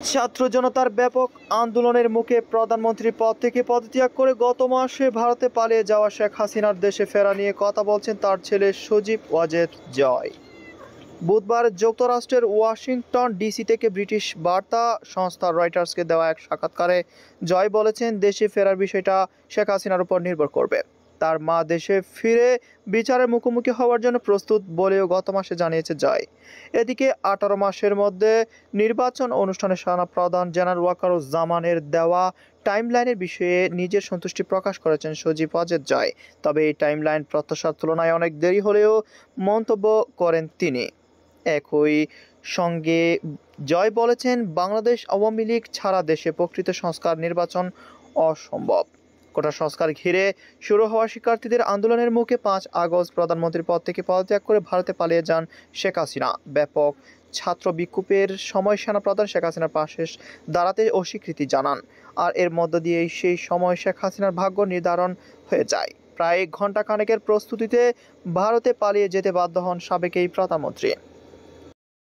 ছাত্র জনতার ব্যাপক আন্দোলনের মুখে প্রধানমন্ত্রী পদ থেকে পদত্যাগ করে গত মাসে ভারতে পালিয়ে যাওয়া শেখ হাসিনার দেশে ফেরা নিয়ে কথা বলছেন তার ছেলে সজীব ওয়াজেদ জয়। বুধবার যুক্তরাষ্ট্রের ওয়াশিংটন ডিসি থেকে ব্রিটিশ বার্তা সংস্থা রয়টার্সকে দেওয়া এক সাক্ষাৎকারে জয় বলেছেন, দেশে ফেরার বিষয়টা শেখ হাসিনার উপর নির্ভর করবে। তার মা দেশে ফিরে বিচারের মুখোমুখি হওয়ার জন্য প্রস্তুত বলেও গত মাসে জানিয়েছে জয়। এদিকে 18 মাসের মধ্যে নির্বাচন অনুষ্ঠানে সেনা প্রধান জেনারেল ওয়াকারুজ্জামানের দেওয়া টাইমলাইনের বিষয়ে নিজের সন্তুষ্টি প্রকাশ করেছেন সজীব ওয়াজেদ জয়। তবে এই টাইমলাইন প্রত্যাশার তুলনায় অনেক দেরি হলেও মন্তব্য করেন তিনি। একই সঙ্গে জয় বলেছেন, বাংলাদেশ আওয়ামী লীগ ছাড়া দেশে প্রকৃত সংস্কার নির্বাচন অসম্ভব। কোটা সংস্কার ঘিরে শুরু হওয়া শিক্ষার্থীদের আন্দোলনের মুখে 5 আগস্ট প্রধানমন্ত্রীর পদ থেকে পদত্যাগ করে ভারতে পালিয়ে যান শেখ হাসিনা। ব্যাপক ছাত্র বিক্ষোভের সময় সেনাপ্রধান শেখ হাসিনার পাশে দাঁড়াতে অস্বীকৃতি জানান। আর এর মধ্য দিয়েই সেই সময় শেখ হাসিনার ভাগ্য নির্ধারণ হয়ে যায়। প্রায় ঘণ্টা খানেকের প্রস্তুতিতে ভারতে পালিয়ে যেতে বাধ্য হন সাবেক এই প্রধানমন্ত্রী।